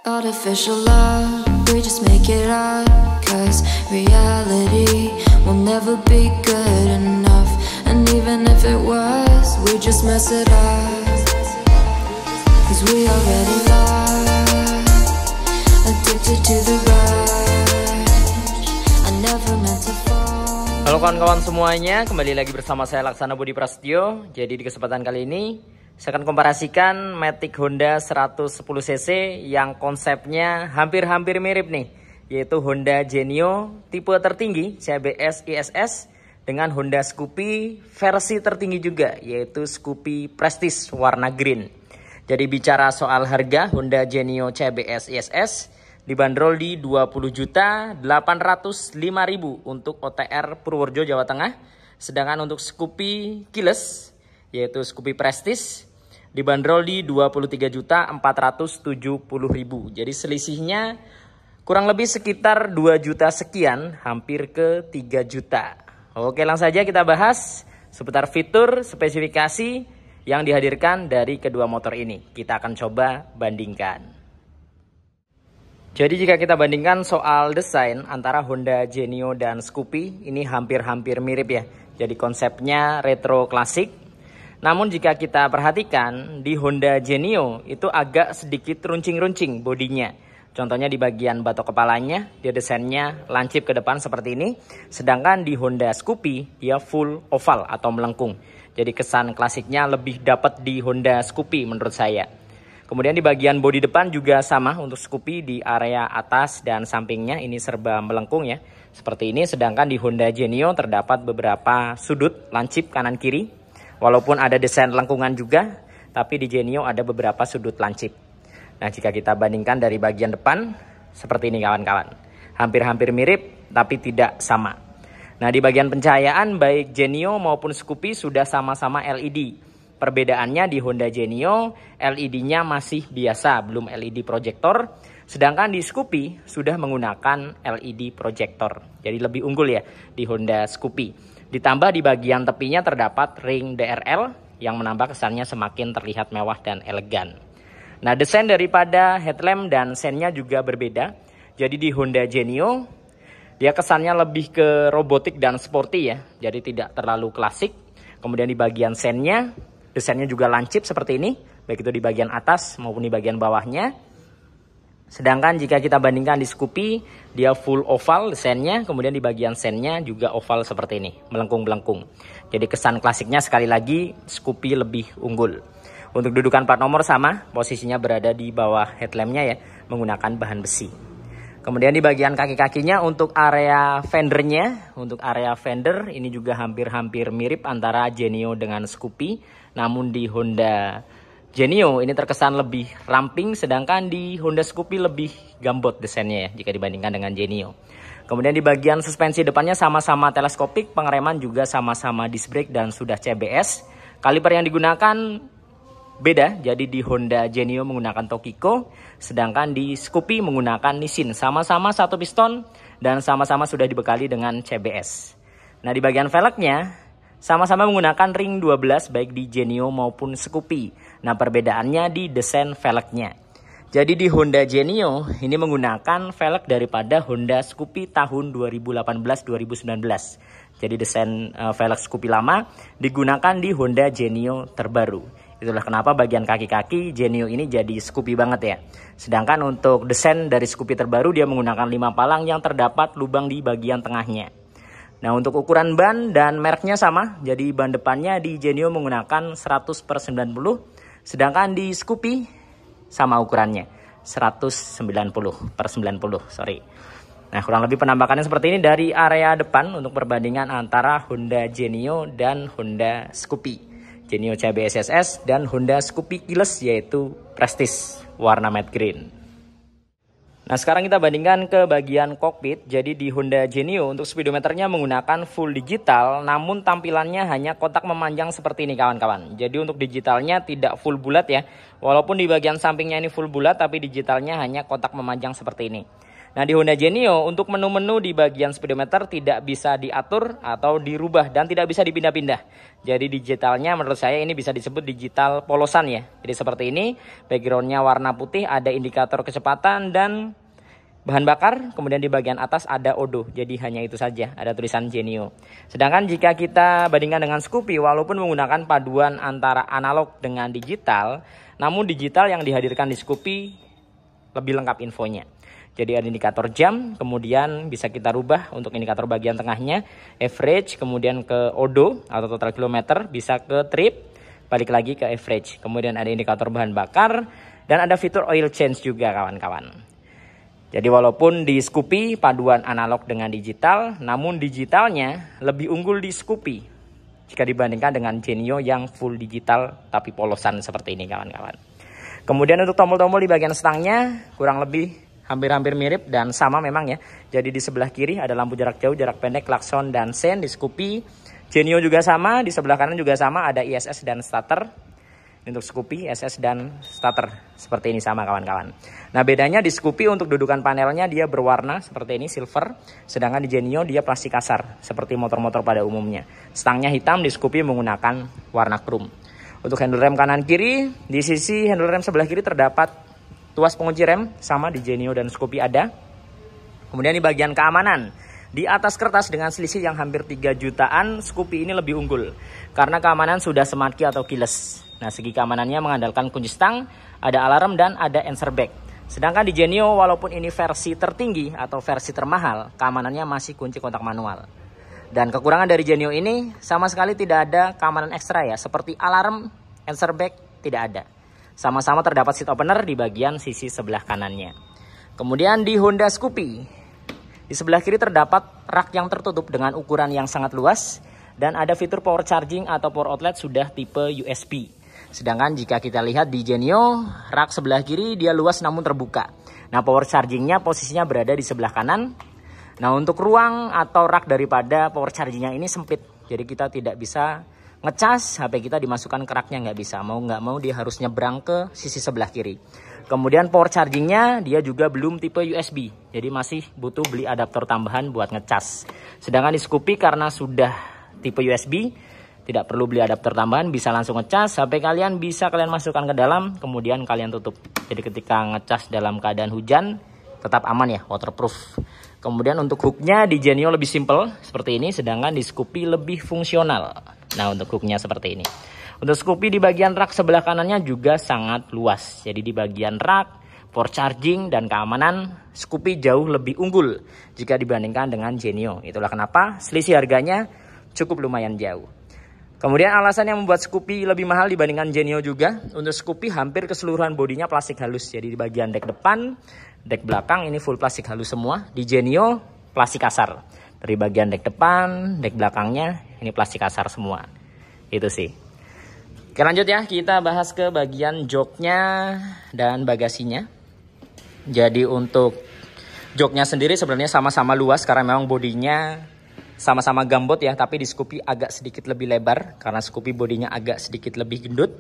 Artificial love, we just make it up, 'cause reality will never be good enough. And even if it was, we just mess it up, 'cause we already lost, addicted to the rush. I never meant to fall. Halo kawan-kawan semuanya, kembali lagi bersama saya Laksana Budi Prasetyo. Jadi di kesempatan kali ini saya akan komparasikan Matic Honda 110cc yang konsepnya hampir-hampir mirip nih, yaitu Honda Genio tipe tertinggi CBS ISS dengan Honda Scoopy versi tertinggi juga, yaitu Scoopy Prestige warna green. Jadi bicara soal harga, Honda Genio CBS ISS dibanderol di 20.805.000 untuk OTR Purworejo Jawa Tengah. Sedangkan untuk Scoopy keyless yaitu Scoopy Prestige dibanderol di 23.470.000. Jadi selisihnya kurang lebih sekitar 2 juta sekian, hampir ke 3 juta. Oke, langsung saja kita bahas seputar fitur, spesifikasi yang dihadirkan dari kedua motor ini. Kita akan coba bandingkan. Jadi jika kita bandingkan soal desain antara Honda Genio dan Scoopy, ini hampir-hampir mirip ya. Jadi konsepnya retro klasik. Namun jika kita perhatikan di Honda Genio itu agak sedikit runcing-runcing bodinya. Contohnya di bagian batok kepalanya, dia desainnya lancip ke depan seperti ini. Sedangkan di Honda Scoopy dia full oval atau melengkung. Jadi kesan klasiknya lebih dapat di Honda Scoopy menurut saya. Kemudian di bagian bodi depan juga sama untuk Scoopy, di area atas dan sampingnya ini serba melengkung ya. Seperti ini, sedangkan di Honda Genio terdapat beberapa sudut lancip kanan kiri. Walaupun ada desain lengkungan juga, tapi di Genio ada beberapa sudut lancip. Nah, jika kita bandingkan dari bagian depan, seperti ini kawan-kawan. Hampir-hampir mirip, tapi tidak sama. Nah, di bagian pencahayaan, baik Genio maupun Scoopy sudah sama-sama LED. Perbedaannya di Honda Genio, LED-nya masih biasa, belum LED projector. Sedangkan di Scoopy sudah menggunakan LED projector. Jadi lebih unggul ya di Honda Scoopy. Ditambah di bagian tepinya terdapat ring DRL yang menambah kesannya semakin terlihat mewah dan elegan. Nah, desain daripada headlamp dan sennya juga berbeda. Jadi di Honda Genio dia kesannya lebih ke robotik dan sporty ya. Jadi tidak terlalu klasik. Kemudian di bagian sennya desainnya juga lancip seperti ini, baik itu di bagian atas maupun di bagian bawahnya. Sedangkan jika kita bandingkan di Scoopy, dia full oval desainnya, kemudian di bagian sennya juga oval seperti ini, melengkung-melengkung. Jadi kesan klasiknya sekali lagi Scoopy lebih unggul. Untuk dudukan plat nomor sama, posisinya berada di bawah headlampnya ya, menggunakan bahan besi. Kemudian di bagian kaki-kakinya untuk area fendernya, ini juga hampir-hampir mirip antara Genio dengan Scoopy. Namun di Honda Genio ini terkesan lebih ramping, sedangkan di Honda Scoopy lebih gambot desainnya ya jika dibandingkan dengan Genio. Kemudian di bagian suspensi depannya sama-sama teleskopik, pengereman juga sama-sama disc brake dan sudah CBS. Kaliper yang digunakan beda, jadi di Honda Genio menggunakan Tokiko, sedangkan di Scoopy menggunakan Nissin. Sama-sama satu piston dan sama-sama sudah dibekali dengan CBS. Nah, di bagian velgnya sama-sama menggunakan ring 12 baik di Genio maupun Scoopy. Nah, perbedaannya di desain velgnya. Jadi di Honda Genio ini menggunakan velg daripada Honda Scoopy tahun 2018-2019. Jadi desain velg Scoopy lama digunakan di Honda Genio terbaru. Itulah kenapa bagian kaki-kaki Genio ini jadi Scoopy banget ya. Sedangkan untuk desain dari Scoopy terbaru dia menggunakan 5 palang yang terdapat lubang di bagian tengahnya. Nah, untuk ukuran ban dan mereknya sama. Jadi ban depannya di Genio menggunakan 100/90. Sedangkan di Scoopy sama ukurannya 190/90. Nah, kurang lebih penampakannya seperti ini dari area depan untuk perbandingan antara Honda Genio dan Honda Scoopy. Genio CBS SS dan Honda Scoopy keyless yaitu Prestige warna matte green. Nah, sekarang kita bandingkan ke bagian kokpit. Jadi di Honda Genio untuk speedometernya menggunakan full digital, namun tampilannya hanya kotak memanjang seperti ini kawan-kawan. Jadi untuk digitalnya tidak full bulat ya. Walaupun di bagian sampingnya ini full bulat, tapi digitalnya hanya kotak memanjang seperti ini. Nah, di Honda Genio untuk menu-menu di bagian speedometer tidak bisa diatur atau dirubah dan tidak bisa dipindah-pindah. Jadi digitalnya menurut saya ini bisa disebut digital polosan ya. Jadi seperti ini, backgroundnya warna putih, ada indikator kecepatan dan bahan bakar. Kemudian di bagian atas ada odo. Jadi hanya itu saja, ada tulisan Genio. Sedangkan jika kita bandingkan dengan Scoopy, walaupun menggunakan paduan antara analog dengan digital, namun digital yang dihadirkan di Scoopy lebih lengkap infonya. Jadi ada indikator jam, kemudian bisa kita rubah untuk indikator bagian tengahnya, average, kemudian ke odo atau total kilometer, bisa ke trip, balik lagi ke average. Kemudian ada indikator bahan bakar, dan ada fitur oil change juga kawan-kawan. Jadi walaupun di Scoopy paduan analog dengan digital, namun digitalnya lebih unggul di Scoopy jika dibandingkan dengan Genio yang full digital tapi polosan seperti ini kawan-kawan. Kemudian untuk tombol-tombol di bagian stangnya kurang lebih hampir-hampir mirip dan sama memang ya. Jadi di sebelah kiri ada lampu jarak jauh, jarak pendek, klakson, dan sen. Di Scoopy Genio juga sama, di sebelah kanan juga sama, ada ISS dan starter. Untuk Scoopy, ISS dan starter seperti ini sama kawan-kawan. Nah bedanya di Scoopy untuk dudukan panelnya dia berwarna seperti ini, silver. Sedangkan di Genio dia plastik kasar seperti motor-motor pada umumnya. Stangnya hitam, di Scoopy menggunakan warna chrome. Untuk handle rem kanan kiri, di sisi handle rem sebelah kiri terdapat tuas pengunci rem, sama di Genio dan Scoopy ada. Kemudian di bagian keamanan, di atas kertas dengan selisih yang hampir 3 jutaan, Scoopy ini lebih unggul karena keamanan sudah smart key atau keyless. Nah, segi keamanannya mengandalkan kunci stang, ada alarm dan ada answer back. Sedangkan di Genio walaupun ini versi tertinggi atau versi termahal, keamanannya masih kunci kontak manual. Dan kekurangan dari Genio ini sama sekali tidak ada keamanan ekstra ya, seperti alarm, answer back tidak ada. Sama-sama terdapat seat opener di bagian sisi sebelah kanannya. Kemudian di Honda Scoopy, di sebelah kiri terdapat rak yang tertutup dengan ukuran yang sangat luas. Dan ada fitur power charging atau power outlet sudah tipe USB. Sedangkan jika kita lihat di Genio, rak sebelah kiri dia luas namun terbuka. Nah power chargingnya posisinya berada di sebelah kanan. Nah untuk ruang atau rak daripada power chargingnya ini sempit. Jadi kita tidak bisa ngecas HP kita dimasukkan ke raknya, nggak bisa. Mau nggak mau dia harus nyebrang ke sisi sebelah kiri. Kemudian power chargingnya dia juga belum tipe USB. Jadi masih butuh beli adaptor tambahan buat ngecas. Sedangkan di Scoopy karena sudah tipe USB, tidak perlu beli adaptor tambahan, bisa langsung ngecas. HP kalian bisa kalian masukkan ke dalam, kemudian kalian tutup. Jadi ketika ngecas dalam keadaan hujan, tetap aman ya, waterproof. Kemudian untuk hooknya di Genio lebih simple seperti ini, sedangkan di Scoopy lebih fungsional. Nah untuk hooknya seperti ini. Untuk Scoopy di bagian rak sebelah kanannya juga sangat luas. Jadi di bagian rak, power charging dan keamanan, Scoopy jauh lebih unggul jika dibandingkan dengan Genio. Itulah kenapa selisih harganya cukup lumayan jauh. Kemudian alasan yang membuat Scoopy lebih mahal dibandingkan Genio juga, untuk Scoopy hampir keseluruhan bodinya plastik halus. Jadi di bagian dek depan, dek belakang ini full plastik halus semua. Di Genio plastik kasar. Dari bagian dek depan, dek belakangnya ini plastik kasar semua. Itu sih. Oke lanjut ya, kita bahas ke bagian joknya dan bagasinya. Jadi untuk joknya sendiri sebenarnya sama-sama luas karena memang bodinya sama-sama gambot ya, tapi di Scoopy agak sedikit lebih lebar karena Scoopy bodinya agak sedikit lebih gendut.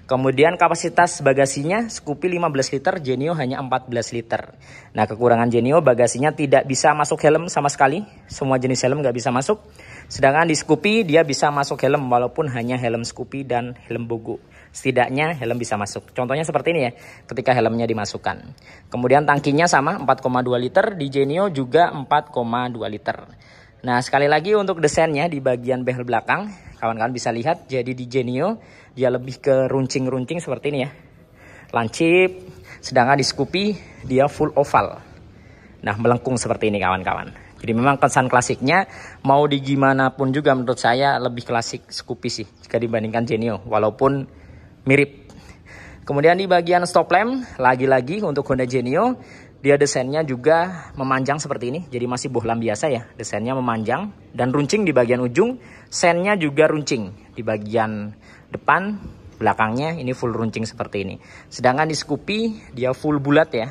Kemudian kapasitas bagasinya Scoopy 15 liter, Genio hanya 14 liter. Nah kekurangan Genio bagasinya tidak bisa masuk helm sama sekali, semua jenis helm nggak bisa masuk. Sedangkan di Scoopy dia bisa masuk helm walaupun hanya helm Scoopy dan helm Bogo. Setidaknya helm bisa masuk. Contohnya seperti ini ya, ketika helmnya dimasukkan. Kemudian tangkinya sama 4,2 liter, di Genio juga 4,2 liter. Nah sekali lagi untuk desainnya di bagian behel belakang, kawan-kawan bisa lihat. Jadi di Genio dia lebih ke runcing-runcing seperti ini ya, lancip. Sedangkan di Scoopy dia full oval. Nah melengkung seperti ini kawan-kawan. Jadi memang kesan klasiknya mau di gimana pun juga menurut saya lebih klasik Scoopy sih jika dibandingkan Genio, walaupun mirip. Kemudian di bagian stop lamp, lagi-lagi untuk Honda Genio dia desainnya juga memanjang seperti ini. Jadi masih bohlam biasa ya, desainnya memanjang dan runcing di bagian ujung. Sennya juga runcing di bagian depan, belakangnya ini full runcing seperti ini. Sedangkan di Scoopy dia full bulat ya.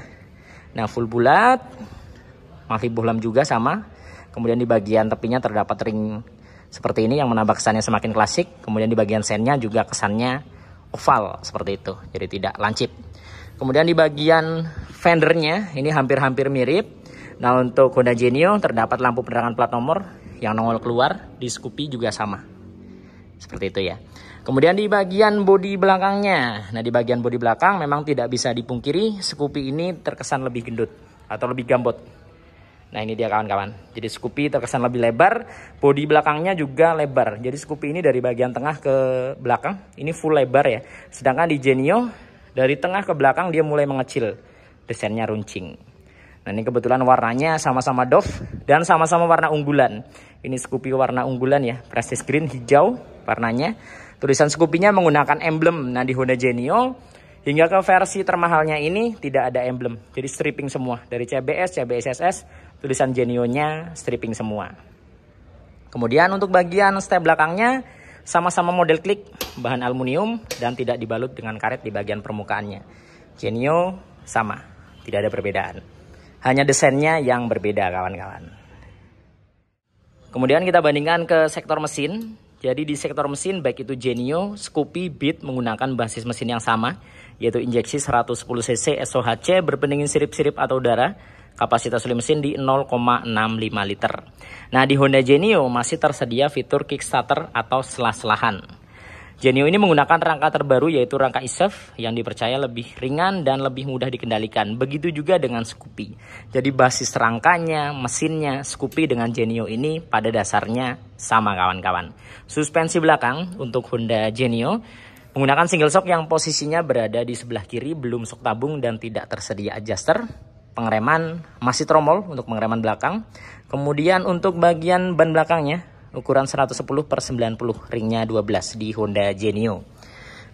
Nah full bulat, masih bohlam juga sama. Kemudian di bagian tepinya terdapat ring seperti ini yang menambah kesannya semakin klasik. Kemudian di bagian sennya juga kesannya oval seperti itu, jadi tidak lancip. Kemudian di bagian fendernya ini hampir-hampir mirip. Nah, untuk Honda Genio terdapat lampu penerangan plat nomor yang nongol keluar. Di Scoopy juga sama. Seperti itu ya. Kemudian di bagian bodi belakangnya. Nah, di bagian bodi belakang memang tidak bisa dipungkiri Scoopy ini terkesan lebih gendut atau lebih gambot. Nah, ini dia kawan-kawan. Jadi Scoopy terkesan lebih lebar, bodi belakangnya juga lebar. Jadi Scoopy ini dari bagian tengah ke belakang ini full lebar ya. Sedangkan di Genio dari tengah ke belakang dia mulai mengecil. Desainnya runcing. Nah, ini kebetulan warnanya sama-sama Dove dan sama-sama warna unggulan. Ini Scoopy warna unggulan ya, Prestige Green hijau warnanya. Tulisan Scoopy-nya menggunakan emblem. Nah, di Honda Genio hingga ke versi termahalnya ini tidak ada emblem. Jadi stripping semua. Dari CBS, CBS SS, tulisan Genio-nya stripping semua. Kemudian untuk bagian step belakangnya sama-sama model klik, bahan aluminium dan tidak dibalut dengan karet di bagian permukaannya. Genio sama, tidak ada perbedaan. Hanya desainnya yang berbeda kawan-kawan. Kemudian kita bandingkan ke sektor mesin. Jadi di sektor mesin baik itu Genio, Scoopy, Beat menggunakan basis mesin yang sama, yaitu injeksi 110 cc SOHC berpendingin sirip-sirip atau udara. Kapasitas mesin di 0,65 liter. Nah, di Honda Genio masih tersedia fitur Kickstarter atau selah-selahan. Genio ini menggunakan rangka terbaru yaitu rangka ISEF yang dipercaya lebih ringan dan lebih mudah dikendalikan. Begitu juga dengan Scoopy. Jadi basis rangkanya, mesinnya, Scoopy dengan Genio ini pada dasarnya sama kawan-kawan. Suspensi belakang untuk Honda Genio menggunakan single shock yang posisinya berada di sebelah kiri, belum shock tabung dan tidak tersedia adjuster. Pengereman masih tromol untuk pengereman belakang. Kemudian untuk bagian ban belakangnya ukuran 110/90, ringnya 12 di Honda Genio.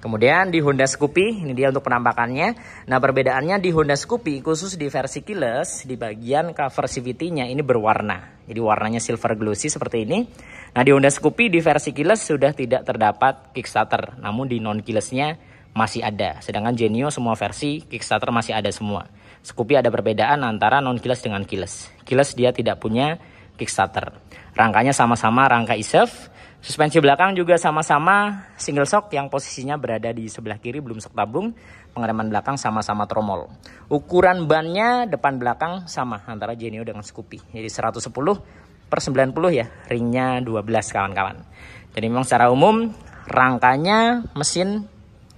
Kemudian di Honda Scoopy, ini dia untuk penampakannya. Nah, perbedaannya di Honda Scoopy khusus di versi keyless, di bagian cover CVT-nya ini berwarna. Jadi warnanya silver glossy seperti ini. Nah, di Honda Scoopy di versi keyless sudah tidak terdapat Kickstarter, namun di non keyless-nya masih ada. Sedangkan Genio semua versi Kickstarter masih ada semua. Scoopy ada perbedaan antara non keyless dengan keyless. Keyless dia tidak punya Kickstarter. Rangkanya sama-sama rangka ISEF. Suspensi belakang juga sama-sama single shock yang posisinya berada di sebelah kiri, belum shock tabung. Pengereman belakang sama-sama tromol. Ukuran bannya depan belakang sama antara Genio dengan Scoopy. Jadi 110/90 ya, ringnya 12 kawan-kawan. Jadi memang secara umum rangkanya, mesin,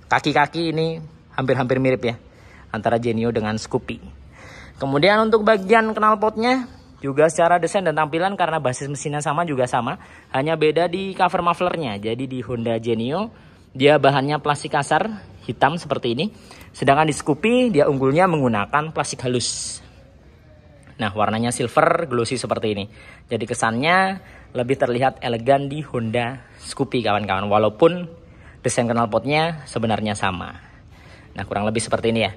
kaki-kaki ini hampir-hampir mirip ya antara Genio dengan Scoopy. Kemudian untuk bagian knalpotnya juga secara desain dan tampilan karena basis mesinnya sama juga sama, hanya beda di cover mufflernya. Jadi di Honda Genio dia bahannya plastik kasar hitam seperti ini, sedangkan di Scoopy dia unggulnya menggunakan plastik halus. Nah, warnanya silver glossy seperti ini. Jadi kesannya lebih terlihat elegan di Honda Scoopy kawan-kawan, walaupun desain knalpotnya sebenarnya sama. Nah, kurang lebih seperti ini ya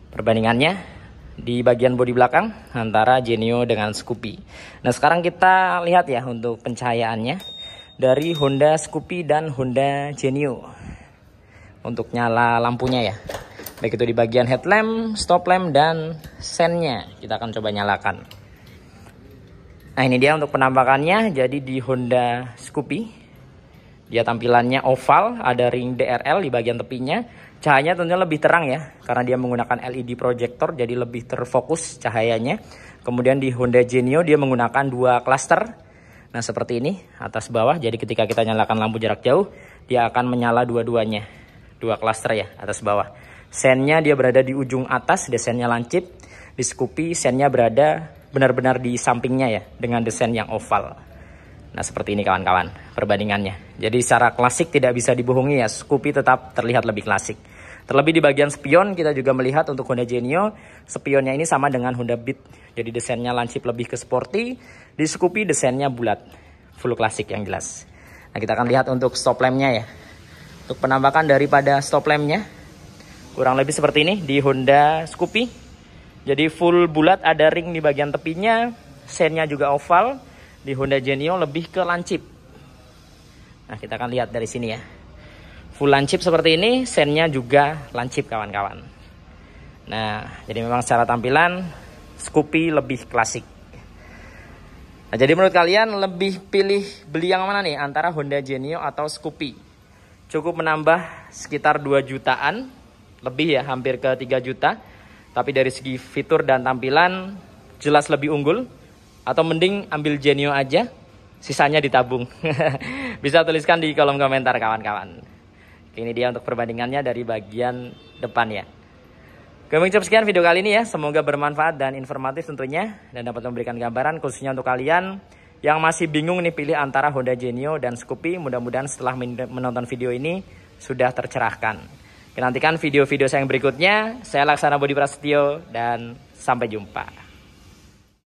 perbandingannya di bagian bodi belakang antara Genio dengan Scoopy. Nah, sekarang kita lihat ya untuk pencahayaannya dari Honda Scoopy dan Honda Genio. Untuk nyala lampunya ya, baik itu di bagian headlamp, stop lamp, dan sennya kita akan coba nyalakan. Nah, ini dia untuk penampakannya. Jadi di Honda Scoopy dia tampilannya oval, ada ring DRL di bagian tepinya. Cahayanya tentunya lebih terang ya, karena dia menggunakan LED projector, jadi lebih terfokus cahayanya. Kemudian di Honda Genio dia menggunakan dua cluster. Nah, seperti ini, atas bawah. Jadi ketika kita nyalakan lampu jarak jauh, dia akan menyala dua-duanya. Dua cluster ya, atas bawah. Sennya dia berada di ujung atas, desainnya lancip. Di Scoopy, sennya berada benar-benar di sampingnya ya, dengan desain yang oval. Nah, seperti ini kawan-kawan perbandingannya. Jadi secara klasik tidak bisa dibohongi ya, Scoopy tetap terlihat lebih klasik. Terlebih di bagian spion kita juga melihat untuk Honda Genio, spionnya ini sama dengan Honda Beat. Jadi desainnya lancip lebih ke sporty. Di Scoopy desainnya bulat, full klasik yang jelas. Nah, kita akan lihat untuk stop lampnya ya. Untuk penampakan daripada stop lampnya kurang lebih seperti ini di Honda Scoopy. Jadi full bulat, ada ring di bagian tepinya, sennya juga oval. Di Honda Genio lebih ke lancip. Nah, kita akan lihat dari sini ya. Full lancip seperti ini, sennya juga lancip kawan-kawan. Nah, jadi memang secara tampilan Scoopy lebih klasik. Nah, jadi menurut kalian lebih pilih beli yang mana nih, antara Honda Genio atau Scoopy? Cukup menambah sekitar 2 jutaan, lebih ya, hampir ke 3 juta. Tapi dari segi fitur dan tampilan jelas lebih unggul, atau mending ambil Genio aja, sisanya ditabung? Bisa tuliskan di kolom komentar kawan-kawan. Ini dia untuk perbandingannya dari bagian depan ya. Kami ucap sekian video kali ini ya, semoga bermanfaat dan informatif tentunya, dan dapat memberikan gambaran khususnya untuk kalian yang masih bingung nih pilih antara Honda Genio dan Scoopy. Mudah-mudahan setelah menonton video ini sudah tercerahkan. Nantikan video-video saya yang berikutnya. Saya Laksana Budi Prasetyo dan sampai jumpa.